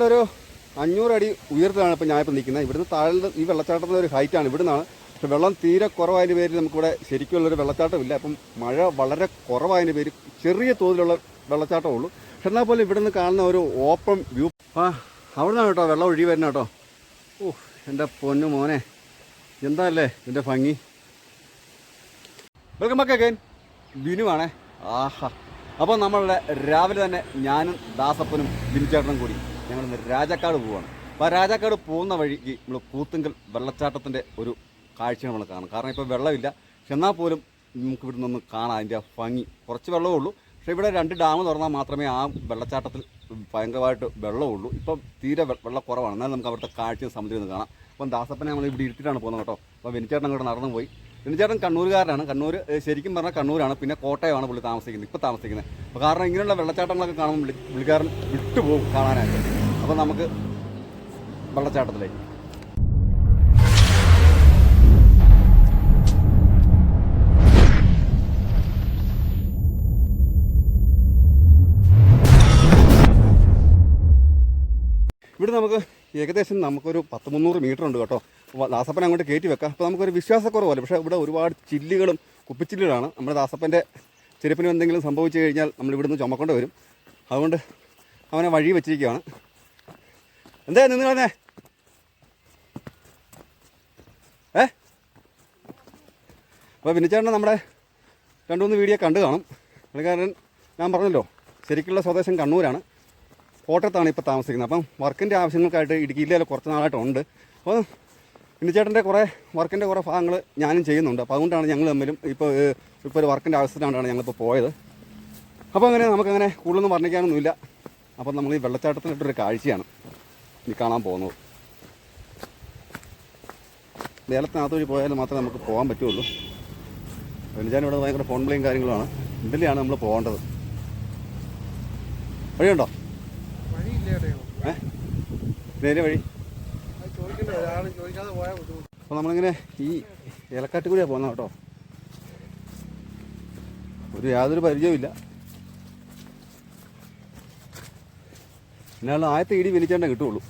ഒരു 500 അടി ഉയരത്തിലാണ് ഇപ്പോൾ ഞാനിപ്പോൾ നിൽക്കുന്നത്. ഇവിടുന്ന് താഴെ ഈ വെള്ളച്ചാട്ടത്തിൻ്റെ ഒരു ഹൈറ്റാണ്. ഇവിടുന്നാണ്. പക്ഷെ വെള്ളം തീരെ കുറവായതിൻ്റെ പേരിൽ നമുക്കിവിടെ ശരിക്കുള്ളൊരു വെള്ളച്ചാട്ടമില്ല. അപ്പം മഴ വളരെ കുറവായതിൻ്റെ പേര് ചെറിയ തോതിലുള്ള വെള്ളച്ചാട്ടമേ ഉള്ളൂ. പക്ഷെ എന്നാൽ പോലും ഇവിടുന്ന് കാണുന്ന ഒരു ഓപ്പൺ വ്യൂ. അവിടെ നിന്നാണ് കേട്ടോ വെള്ളം ഒഴുകി വരുന്ന കേട്ടോ. എൻ്റെ പൊന്നു മോനെ, എന്താ അല്ലേ ഇതിൻ്റെ ഭംഗി. വെൽക്കം ബാക്ക് അഗൈൻ, ബിനുവാണേ. ആഹാ, അപ്പോൾ നമ്മളുടെ രാവിലെ തന്നെ ഞാനും ദാസപ്പനും ബിനുചേട്ടനും കൂടി ഞങ്ങളിന്ന് രാജാക്കാട് പോവുകയാണ്. അപ്പോൾ ആ രാജാക്കാട് പോകുന്ന വഴിക്ക് നമ്മൾ കൂത്തുങ്കൽ വെള്ളച്ചാട്ടത്തിൻ്റെ ഒരു കാഴ്ച നമ്മൾ കാണും. കാരണം ഇപ്പോൾ വെള്ളമില്ല, പക്ഷെ എന്നാൽ പോലും നമുക്ക് ഇവിടെ നിന്ന് കാണാം അതിൻ്റെ ഭംഗി. കുറച്ച് വെള്ളമേ ഉള്ളൂ, പക്ഷേ ഇവിടെ 2 ഡാം തുറന്നാൽ മാത്രമേ ആ വെള്ളച്ചാട്ടത്തിൽ ഭയങ്കരമായിട്ട് വെള്ളമുള്ളൂ. ഇപ്പം തീരെ വെള്ളം കുറവാണ്. എന്നാലും നമുക്ക് അവിടുത്തെ കാഴ്ചയും സമുദ്രം ഒന്ന് കാണാം. അപ്പം ദാസപ്പനെ നമ്മൾ ഇവിടെ ഇരുത്തിയിട്ടാണ് പോകുന്നത് കേട്ടോ. അപ്പോൾ ബിനുചേട്ടൻ അങ്ങോട്ട് നടന്നു പോയി. ബിനുചേട്ടൻ കണ്ണൂരുകാരനാണ്. കണ്ണൂർ ശരിക്കും പറഞ്ഞാൽ കണ്ണൂരാണ്, പിന്നെ കോട്ടയമാണ് പുള്ളി താമസിക്കുന്നത്, ഇപ്പോൾ താമസിക്കുന്നത്. അപ്പോൾ കാരണം ഇങ്ങനെയുള്ള വെള്ളച്ചാട്ടങ്ങളൊക്കെ കാണുമ്പോൾ പുള്ളിക്കാരൻ വിട്ടുപോകും കാണാനായിട്ട്. അപ്പോൾ നമുക്ക് വെള്ളച്ചാട്ടത്തിലേക്ക് ഇവിടെ നമുക്ക് ഏകദേശം നമുക്കൊരു 100-300 മീറ്റർ ഉണ്ട് കേട്ടോ. ദാസപ്പനെ അങ്ങോട്ട് കയറ്റി വെക്കാം. അപ്പോൾ നമുക്കൊരു വിശ്വാസക്കുറവല്ല. പക്ഷേ ഇവിടെ ഒരുപാട് ചില്ലുകളും കുപ്പിച്ചില്ലുകളാണ്. നമ്മുടെ ദാസപ്പൻ്റെ ചെരുപ്പിന് എന്തെങ്കിലും സംഭവിച്ചു കഴിഞ്ഞാൽ നമ്മൾ ഇവിടുന്ന് ചുമക്കൊണ്ട് വരും. അതുകൊണ്ട് അവനെ വഴി വെച്ചിരിക്കുകയാണ്. എന്താ നിന്ന് കളഞ്ഞേ? അപ്പോൾ ബിനുചേട്ടൻ നമ്മുടെ 2-3 വീഡിയോ കണ്ടു കാണും. പുള്ളിക്കാരൻ ഞാൻ പറഞ്ഞല്ലോ ശരിക്കുള്ള സ്വദേശം കണ്ണൂരാണ്, കോട്ടയത്താണ് ഇപ്പോൾ താമസിക്കുന്നത്. അപ്പം വർക്കിൻ്റെ ആവശ്യങ്ങൾക്കായിട്ട് ഇടുക്കി ജില്ലയിൽ കുറച്ച് നാളായിട്ടുണ്ട്. അപ്പോൾ ബിനുചേട്ടൻ്റെ വർക്കിൻ്റെ കുറേ ഭാഗങ്ങൾ ഞാനും ചെയ്യുന്നുണ്ട്. അപ്പോൾ അതുകൊണ്ടാണ് ഞങ്ങൾ തമ്മിലും ഇപ്പോൾ ഒരു വർക്കിൻ്റെ ആവശ്യത്തിനാണ് ഞങ്ങളിപ്പോൾ പോയത്. അപ്പോൾ അങ്ങനെ നമുക്കങ്ങനെ കൂടുതലൊന്നും വർണ്ണിക്കാനൊന്നുമില്ല. അപ്പം നമ്മൾ ഈ വെള്ളച്ചാട്ടത്തിനിട്ടൊരു കാഴ്ചയാണ് ഈ കാണാൻ പോകുന്നത്. ലേലത്തിനകത്ത് വഴി പോയാൽ മാത്രമേ നമുക്ക് പോകാൻ പറ്റുള്ളൂ. ബിനുചേട്ടൻ ഇവിടെ ഭയങ്കര ഫോൺ പ്ലേയും കാര്യങ്ങളുമാണ്. ഇതിലെയാണ് നമ്മൾ പോകേണ്ടത്. വഴിയുണ്ടോ? നേരെ വഴി. അപ്പോൾ നമ്മളിങ്ങനെ ഈ ഏലക്കാട്ട് കൂടിയാണ് പോകുന്നത് കേട്ടോ. യാതൊരു പരിചയമില്ല. എന്നാലും ആദ്യത്തെ ഇടി വലിച്ചേണ്ടേ കിട്ടുള്ളൂ.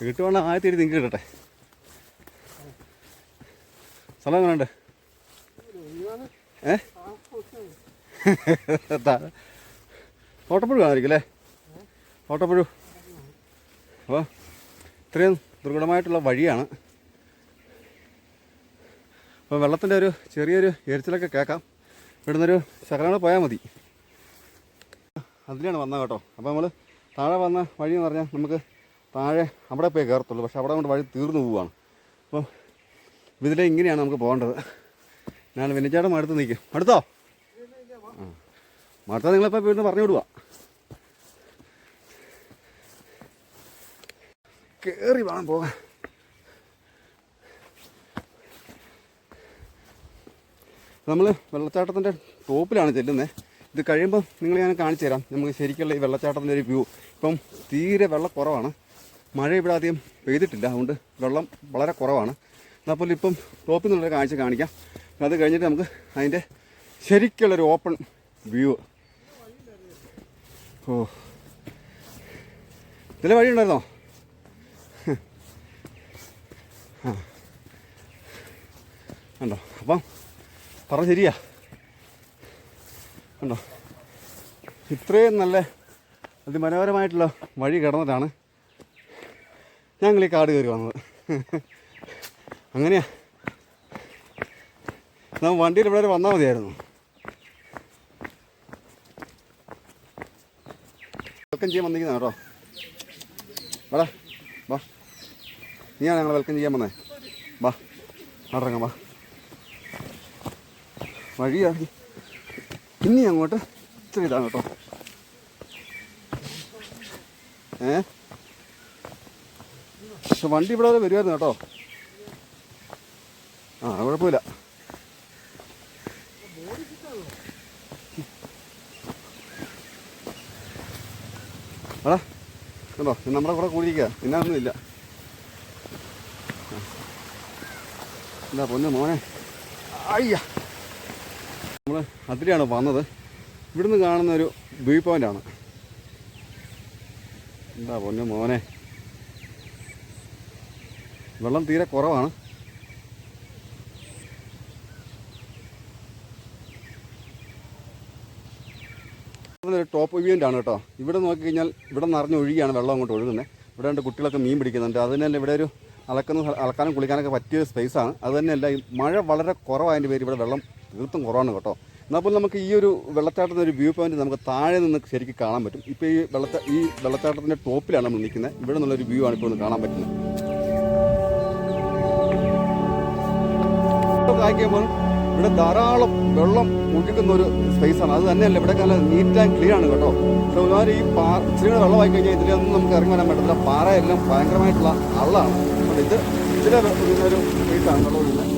കിട്ടുവാണെങ്കിൽ ആദ്യത്തെ ഇടി നിങ്ങൾക്ക് കിട്ടട്ടെ. സ്ഥലം എങ്ങനെയുണ്ട്? തോട്ടപ്പുഴ കാണാതിരിക്കും അല്ലേ? തോട്ടപ്പുഴ. അപ്പോൾ ഇത്രയും ദുർഘടമായിട്ടുള്ള വഴിയാണ്. അപ്പോൾ വെള്ളത്തിൻ്റെ ഒരു ചെറിയൊരു എരിച്ചിലൊക്കെ കേൾക്കാം. ഇവിടുന്നൊരു ശകലങ്ങൾ പോയാൽ മതി. അതിലാണ് വന്നത് കേട്ടോ. അപ്പോൾ നമ്മൾ താഴെ വന്ന വഴി എന്ന് പറഞ്ഞാൽ നമുക്ക് താഴെ അവിടെ പോയി കയറത്തുള്ളൂ. പക്ഷെ അവിടെ കൊണ്ട് വഴി തീർന്നു പോവുകയാണ്. അപ്പം ഇതിലെ ഇങ്ങനെയാണ് നമുക്ക് പോകേണ്ടത്. ഞാൻ ബിനുചേട്ടൻ അടുത്ത് നിൽക്കും. അടുത്തോ? അടുത്ത നിങ്ങളിപ്പോൾ വീട്ടിൽ പറഞ്ഞു വിടുക. കയറി വേണം പോകാൻ. നമ്മൾ വെള്ളച്ചാട്ടത്തിൻ്റെ ടോപ്പിലാണ് ചെല്ലുന്നത്. ഇത് കഴിയുമ്പോൾ നിങ്ങൾ ഞാൻ കാണിച്ചു തരാം നമുക്ക് ശരിക്കുള്ള ഈ വെള്ളച്ചാട്ടത്തിൻ്റെ ഒരു വ്യൂ. ഇപ്പം തീരെ വെള്ളം കുറവാണ്. മഴ ഇവിടെ ആദ്യം പെയ്തിട്ടില്ല, അതുകൊണ്ട് വെള്ളം വളരെ കുറവാണ്. എന്നാൽ ഇപ്പം ടോപ്പിൽ നിന്നുള്ളൊരു കാഴ്ച കാണിക്കാം. അത് കഴിഞ്ഞിട്ട് നമുക്ക് അതിൻ്റെ ശരിക്കുള്ളൊരു ഓപ്പൺ വ്യൂ. ഇതിലെ വഴി ഉണ്ടായിരുന്നോ? കണ്ടോ? അപ്പം പറഞ്ഞ ശരിയാ. കണ്ടോ? ഇത്രയും നല്ല അതിമനോഹരമായിട്ടുള്ള വഴി കിടന്നിട്ടാണ് ഞങ്ങൾ ഈ കാട് കയറി വന്നത്. അങ്ങനെയാ. നമ്മൾ വണ്ടിയിൽ ഇവിടെ വന്നാൽ മതിയായിരുന്നു. വെൽക്കം ചെയ്യാൻ വന്നിരിക്കുന്ന കേട്ടോ. വാടാ വാ, നീയാണ് ഞങ്ങൾ വെൽക്കം ചെയ്യാൻ വന്നേ. വാ ഇറങ്ങാം, വാ. വഴിയാക്കി ഇനി അങ്ങോട്ട് ഇച്ചിരി ഇതാണ് കേട്ടോ. പക്ഷെ വണ്ടി ഇവിടെ വരുമായിരുന്നു കേട്ടോ. കുഴപ്പമില്ല. എടാ കണ്ടോ, നമ്മുടെ കൂടെ കൂടിയിരിക്കുക, പിന്നൊന്നുമില്ല. എന്താ പൊന്നു മോനെ. അയ്യ, നമ്മൾ അതിലെയാണ് വന്നത്. ഇവിടുന്ന് കാണുന്ന ഒരു വ്യൂ പോയിൻ്റാണ്. എന്താ പൊന്നു മോനെ, വെള്ളം തീരെ കുറവാണ്. ഒരു ടോപ്പ് വ്യൂവിൻ്റാണ് കേട്ടോ. ഇവിടെ നോക്കിക്കഴിഞ്ഞാൽ ഇവിടെ നിറഞ്ഞൊഴുകിയാണ് വെള്ളം അങ്ങോട്ട് ഒഴുകുന്നത്. ഇവിടെ രണ്ട് കുട്ടികളൊക്കെ മീൻ പിടിക്കുന്നുണ്ട്. അതിനല്ല ഇവിടെ ഒരു അലക്കാനും കുളിക്കാനൊക്കെ പറ്റിയ സ്പേസാണ്. അത് തന്നെയല്ല ഈ മഴ വളരെ കുറവായതിൻ്റെ പേര് ഇവിടെ വെള്ളം തീർത്തും കുറവാണ് കേട്ടോ. എന്നാൽ പോലും നമുക്ക് ഈ ഒരു വെള്ളച്ചാട്ടത്തിൻ്റെ ഒരു വ്യൂ പോയിന്റ് നമുക്ക് താഴെ നിന്ന് ശരിക്കും കാണാൻ പറ്റും. ഇപ്പോൾ ഈ വെള്ളച്ചാട്ടത്തിൻ്റെ ടോപ്പിലാണ് നമ്മൾ നിൽക്കുന്നത്. ഇവിടെ നിന്നുള്ളൊരു വ്യൂ ആണ് ഇപ്പോൾ ഒന്ന് കാണാൻ പറ്റുന്നത്. കായ്ക്കുമ്പോൾ ഇവിടെ ധാരാളം വെള്ളം ഒഴുകുന്ന ഒരു സ്പേസാണ്. അത് തന്നെയല്ല ഇവിടെ നല്ല നീറ്റ് ആൻഡ് ക്ലീൻ ആണ് കേട്ടോ. പക്ഷെ ഒരുപാട് ഈ ഇച്ചിരി വെള്ളമായി കഴിഞ്ഞാൽ ഇതിലൊന്നും നമുക്ക് ഇറങ്ങി വരാൻ പറ്റത്തില്ല. പാറയെല്ലാം ഭയങ്കരമായിട്ടുള്ള അള്ളാണ്. ഇതിലെ ഒരു സ്പേസാണ് വെള്ളം ഒഴുകുന്നത്.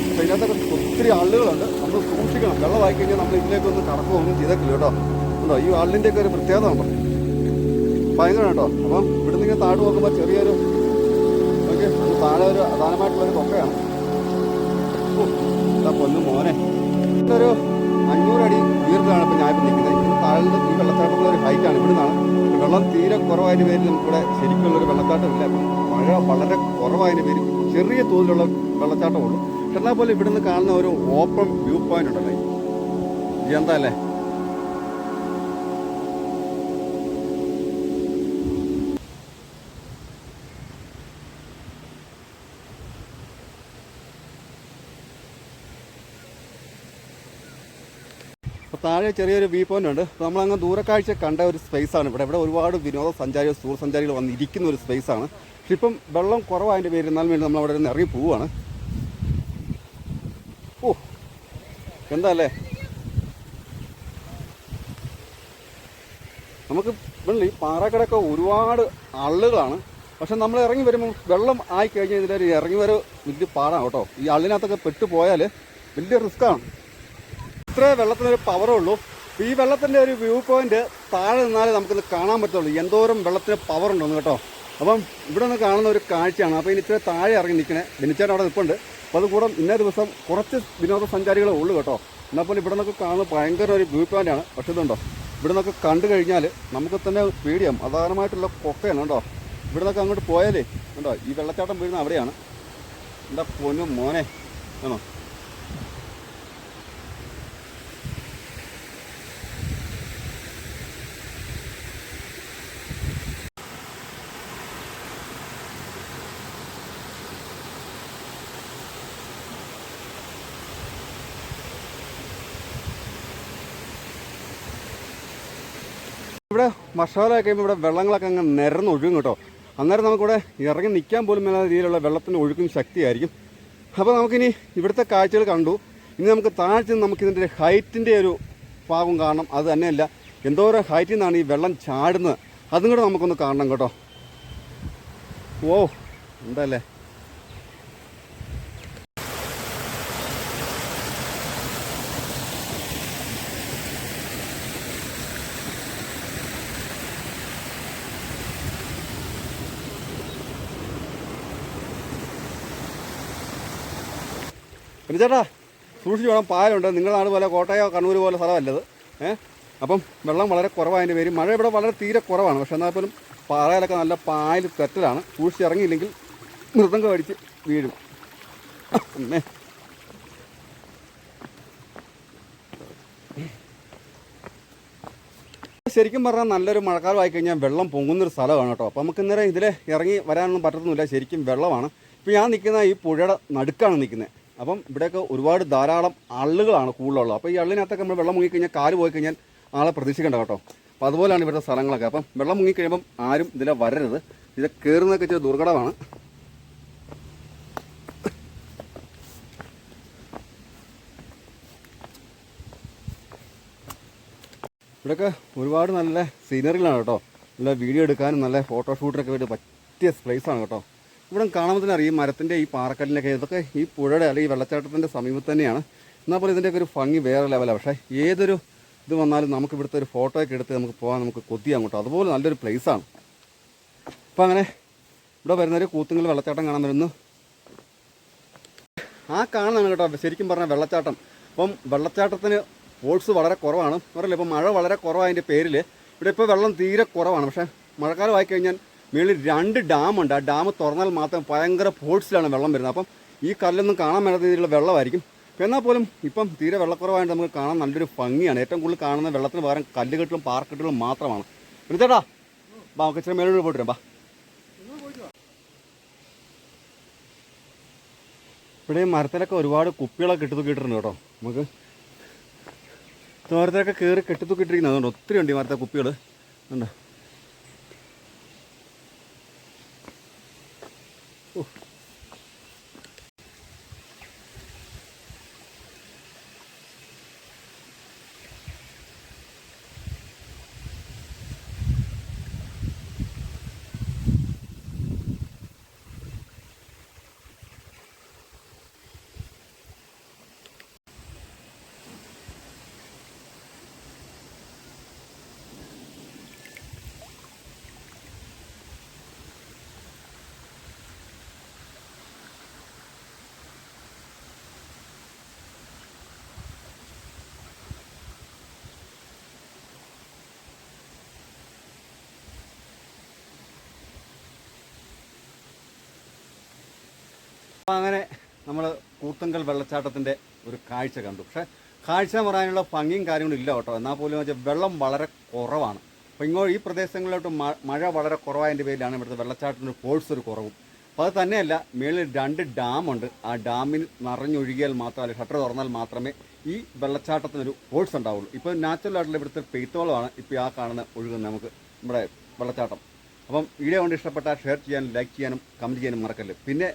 പക്ഷെ ഇതിനകത്തൊക്കെ ഒത്തിരി ആളുകളുണ്ട്. നമ്മൾ സൂക്ഷിക്കണം. വെള്ളമായി കഴിഞ്ഞാൽ നമ്മൾ ഇതിലേക്കൊന്നും കടക്കുകയൊന്നും ചെയ്തേക്കില്ല കേട്ടോ. ഉണ്ടോ ഈ ആളിൻ്റെയൊക്കെ ഒരു പ്രത്യേകത ഉണ്ടോ, ഭയങ്കര കേട്ടോ. അപ്പം ഇവിടുന്ന് ഇങ്ങനെ താഴ് നോക്കുമ്പോൾ ചെറിയൊരു താഴെ ഒരു അധാനമായിട്ടുള്ളൊരു കൊക്കയാണ്. എന്താ പൊന്നു മോനെ, ഒരു 500 അടി ഉയരത്തിലാണ് ഇപ്പോൾ ഞാനിപ്പോൾ നിൽക്കുന്നത്. ഇതിന് താഴെ ഈ വെള്ളച്ചാട്ടത്തിൻ്റെ ഒരു ഹൈറ്റാണ്. ഇവിടുന്നാണ് വെള്ളം തീരെ കുറവായതിൻ്റെ പേരിൽ നമുക്കിവിടെ ശരിക്കുള്ളൊരു വെള്ളച്ചാട്ടമില്ല. അപ്പം മഴ വളരെ കുറവായതിൻ്റെ പേരിൽ ചെറിയ തോതിലുള്ള വെള്ളച്ചാട്ടമുള്ളൂ. എന്നാൽ പോലെ ഇവിടുന്ന് കാണുന്ന ഒരു ഓപ്പൺ വ്യൂ പോയിന്റ് ഉണ്ടല്ലേ, എന്താ അല്ലേ. അപ്പോൾ താഴെ ചെറിയൊരു വ്യൂ പോയിന്റ് ഉണ്ട്. നമ്മളങ്ങ് ദൂരക്കാഴ്ച കണ്ട ഒരു സ്പേസാണ് ഇവിടെ. ഇവിടെ ഒരുപാട് വിനോദസഞ്ചാരികൾ ടൂർ വന്നിരിക്കുന്ന ഒരു സ്പേസാണ്. പക്ഷെ ഇപ്പം വെള്ളം കുറവായതിൻ്റെ പേര് എന്നാലും വേണ്ടി നമ്മൾ അവിടെ നിന്ന് ഇറങ്ങി പോവുകയാണ്. ഓ എന്താ അല്ലേ, നമുക്ക് ഈ പാറക്കടയൊക്കെ ഒരുപാട് ആളുകളാണ്. പക്ഷെ നമ്മൾ ഇറങ്ങി വരുമ്പോൾ വെള്ളം ആയി കഴിഞ്ഞാൽ ഇതിലൊരു ഇറങ്ങി വരെ വലിയ പാടാണ് കേട്ടോ. ഈ ആളിനകത്തൊക്കെ പെട്ടുപോയാൽ വലിയ റിസ്ക്കാണ്. ഇത്രേ വെള്ളത്തിനൊരു പവറേ ഉള്ളൂ. ഈ വെള്ളത്തിൻ്റെ ഒരു വ്യൂ പോയിന്റ് താഴെ നിന്നാലേ നമുക്കിത് കാണാൻ പറ്റുള്ളൂ എന്തോരം വെള്ളത്തിന് പവർ ഉണ്ടെന്ന് കേട്ടോ. അപ്പം ഇവിടെ നിന്ന് കാണുന്ന ഒരു കാഴ്ചയാണ്. അപ്പോൾ ഇനി ഇത്ര താഴെ ഇറങ്ങി നിൽക്കണേ. ബെനിച്ചേട്ടൻ അവിടെ നിൽപ്പുണ്ട്. അപ്പോൾ അതുകൂടെ ഇന്നേ ദിവസം കുറച്ച് വിനോദസഞ്ചാരികളേ ഉള്ളൂ കേട്ടോ. എന്നാൽ പോലും ഇവിടെ നിന്നൊക്കെ കാണുന്നത് ഭയങ്കര ഒരു വ്യൂ പോയിൻ്റാണ്. പക്ഷേ ഇതുണ്ടോ, ഇവിടെ നിന്നൊക്കെ കണ്ടു കഴിഞ്ഞാൽ നമുക്ക് തന്നെ പേടിയാവും. അധാനമായിട്ടുള്ള കൊക്കയാണ് കേട്ടോ. ഇവിടെ നിന്നൊക്കെ അങ്ങോട്ട് പോയാലേ ഉണ്ടോ ഈ വെള്ളച്ചാട്ടം വീഴുന്ന അവിടെയാണ്. എന്താ പൊന്നു മോനെ ആണോ. ഇവിടെ വർഷകാലമൊക്കെ കഴിയുമ്പോൾ ഇവിടെ വെള്ളങ്ങളൊക്കെ അങ്ങ് നിരന്നൊഴുകും കേട്ടോ. അന്നേരം നമുക്കിവിടെ ഇറങ്ങി നിൽക്കാൻ പോലും മേലാത്ത രീതിയിലുള്ള വെള്ളത്തിൻ്റെ ഒഴുക്കും ശക്തിയായിരിക്കും. അപ്പോൾ നമുക്കിനി ഇവിടുത്തെ കാഴ്ചകൾ കണ്ടു. ഇനി നമുക്ക് താഴ്ച നമുക്കിതിൻ്റെ ഹൈറ്റിൻ്റെ ഒരു ഭാഗം കാണണം. അത് തന്നെയല്ല എന്തോരം ഹൈറ്റിൽ നിന്നാണ് ഈ വെള്ളം ചാടുന്നത്, അതും കൂടെ നമുക്കൊന്ന് കാണണം കേട്ടോ. ഓ എന്തല്ലേ. പിന്നെ ചേട്ടാ സൂക്ഷിച്ച് വേണം, പായലുണ്ട്. നിങ്ങളുടെ നാട് പോലെ കോട്ടയോ കണ്ണൂർ പോലെ സ്ഥലമല്ലത്. അപ്പം വെള്ളം വളരെ കുറവായതിൻ്റെ പേര് മഴ ഇവിടെ വളരെ തീരെ കുറവാണ്. പക്ഷെ എന്നാൽ പോലും പാറയിലൊക്കെ നല്ല പായൽ തെറ്റലാണ്. സൂക്ഷിച്ച് ഇറങ്ങിയില്ലെങ്കിൽ മൃദംഗം അടിച്ച് വീഴും. പിന്നെ ശരിക്കും പറഞ്ഞാൽ നല്ലൊരു മഴക്കാലമായി കഴിഞ്ഞാൽ വെള്ളം പൊങ്ങുന്നൊരു സ്ഥലമാണ് കേട്ടോ. അപ്പോൾ നമുക്ക് ഇന്നേരം ഇതിൽ ഇറങ്ങി വരാനൊന്നും പറ്റത്തൊന്നുമില്ല. ശരിക്കും വെള്ളമാണ്. ഇപ്പോൾ ഞാൻ നിൽക്കുന്ന ഈ പുഴയുടെ നടുക്കാണ് നിൽക്കുന്നത്. അപ്പം ഇവിടെയൊക്കെ ഒരുപാട് ധാരാളം ആളുകളാണ് കൂടുതലുള്ളത്. അപ്പോൾ ഈ അള്ളിനകത്തൊക്കെ നമ്മൾ വെള്ളം മുങ്ങിക്കഴിഞ്ഞാൽ കാല് പോയി കഴിഞ്ഞാൽ ആളെ പ്രതീക്ഷിക്കേണ്ട കേട്ടോ. അപ്പോൾ അതുപോലെയാണ് ഇവിടുത്തെ സ്ഥലങ്ങളൊക്കെ. അപ്പം വെള്ളം മുങ്ങിക്കഴിയുമ്പം ആരും ഇതിലെ വരരുത്. ഇതിൽ കയറുന്നതൊക്കെ ഇച്ചിരി ദുർഘടമാണ്. ഇവിടെയൊക്കെ ഒരുപാട് നല്ല സീനറികളാണ് കേട്ടോ. നല്ല വീഡിയോ എടുക്കാനും നല്ല ഫോട്ടോഷൂട്ടിനൊക്കെ വേണ്ടി പറ്റിയ പ്ലേസാണ് കേട്ടോ. ഇവിടെ കാണുമ്പോൾ തന്നെ അറിയും മരത്തിൻ്റെ ഈ പാറക്കല്ലിനൊക്കെ ഇതൊക്കെ ഈ പുഴയുടെ അല്ലെങ്കിൽ വെള്ളച്ചാട്ടത്തിൻ്റെ സമീപത്ത് തന്നെയാണ്. എന്നാൽ പോലും ഇതിൻ്റെയൊക്കെ ഒരു ഭംഗി വേറെ ലെവലാണ്. പക്ഷേ ഏതൊരു ഇത് വന്നാലും നമുക്ക് ഇവിടുത്തെ ഒരു ഫോട്ടോയൊക്കെ എടുത്ത് നമുക്ക് പോകാൻ നമുക്ക് കൊതിയാൻ കേട്ടോ. അതുപോലെ നല്ലൊരു പ്ലേസാണ്. അപ്പോൾ അങ്ങനെ ഇവിടെ വരുന്നൊരു കൂത്തുങ്കൽ വെള്ളച്ചാട്ടം കാണാൻ വരുന്നു. ആ കാണുന്നതാണ് കേട്ടോ ശരിക്കും പറഞ്ഞാൽ വെള്ളച്ചാട്ടം. അപ്പം വെള്ളച്ചാട്ടത്തിന് ഫോഴ്സ് വളരെ കുറവാണ്. പറയില്ല, ഇപ്പോൾ മഴ വളരെ കുറവായതിൻ്റെ പേരിൽ ഇവിടെ ഇപ്പോൾ വെള്ളം തീരെ കുറവാണ്. പക്ഷേ മഴക്കാലം ആയിക്കഴിഞ്ഞാൽ മുകളിൽ 2 ഡാമുണ്ട്. ആ ഡാം തുറന്നാൽ മാത്രം ഭയങ്കര ഫോഴ്സിലാണ് വെള്ളം വരുന്നത്. അപ്പം ഈ കല്ലൊന്നും കാണാൻ മേലാത്ത രീതിയിലുള്ള വെള്ളമായിരിക്കും. എന്നാൽ പോലും ഇപ്പം തീരെ വെള്ളക്കുറവായിട്ട് നമുക്ക് കാണാൻ നല്ലൊരു ഭംഗിയാണ്. ഏറ്റവും കൂടുതൽ കാണുന്ന വെള്ളത്തിന് പകരം കല്ലുകെട്ടുകളും പാറക്കെട്ടുകളും മാത്രമാണ്. ചേട്ടാ ബാ, നമുക്ക് ഇച്ചിരി മേലോട്ട് പോയിട്ട് വരാം. ബാ, ഇവിടെ മരത്തിലൊക്കെ ഒരുപാട് കുപ്പികളൊക്കെ കെട്ടിത്തൂക്കിയിട്ടുണ്ട് കേട്ടോ. നമുക്ക് മരത്തിലൊക്കെ കയറി കെട്ടിത്തൂക്കിയിട്ടിരിക്കുന്നത് അതുകൊണ്ട് ഒത്തിരി ഉണ്ട് ഈ മരത്തെ കുപ്പികൾ. ഉണ്ടോ? അപ്പോൾ അങ്ങനെ നമ്മൾ കൂത്തങ്കൽ വെള്ളച്ചാട്ടത്തിൻ്റെ ഒരു കാഴ്ച കണ്ടു. പക്ഷേ കാഴ്ച പറയാനുള്ള ഭംഗിയും കാര്യങ്ങളും ഇല്ല കേട്ടോ. എന്നാൽ പോലും വെച്ചാൽ വെള്ളം വളരെ കുറവാണ്. അപ്പോൾ ഈ പ്രദേശങ്ങളിലോട്ട് മഴ വളരെ കുറവായതിൻ്റെ പേരിലാണ് ഇവിടുത്തെ വെള്ളച്ചാട്ടത്തിൻ്റെ ഫോഴ്സ് ഒരു കുറവും. അപ്പോൾ അത് തന്നെയല്ല, മേളിൽ 2 ഡാമുണ്ട്. ആ ഡാമിൽ നിറഞ്ഞൊഴുകിയാൽ മാത്രമല്ല, ഷട്ടർ തുറന്നാൽ മാത്രമേ ഈ വെള്ളച്ചാട്ടത്തിനൊരു ഫോഴ്സ് ഉണ്ടാവുള്ളൂ. ഇപ്പോൾ നാച്ചുറലായിട്ടുള്ള ഇവിടുത്തെ പെയ്ത്തോളമാണ് ഇപ്പോൾ ആ കാണുന്ന ഒഴുകുന്നത് നമുക്ക് നമ്മുടെ വെള്ളച്ചാട്ടം. അപ്പം വീഡിയോ കൊണ്ട് ഇഷ്ടപ്പെട്ടാൽ ഷെയർ ചെയ്യാനും ലൈക്ക് ചെയ്യാനും കമൻറ്റ് ചെയ്യാനും മറക്കല്ലേ. പിന്നെ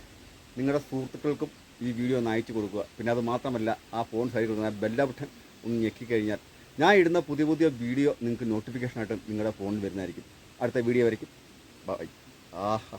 നിങ്ങളുടെ സുഹൃത്തുക്കൾക്കും ഈ വീഡിയോ ഒന്ന് അയച്ചു കൊടുക്കുക. പിന്നെ അത് മാത്രമല്ല, ആ ഫോൺ സൈഡിൽ കൊടുക്കുന്ന ബെല്ല ബട്ടൺ ഒന്ന് ഞെക്കിക്കഴിഞ്ഞാൽ ഞാൻ ഇടുന്ന പുതിയ പുതിയ വീഡിയോ നിങ്ങൾക്ക് നോട്ടിഫിക്കേഷനായിട്ട് നിങ്ങളുടെ ഫോണിൽ വരുന്നതായിരിക്കും. അടുത്ത വീഡിയോ വരയ്ക്കും. ബൈ. ആഹാ.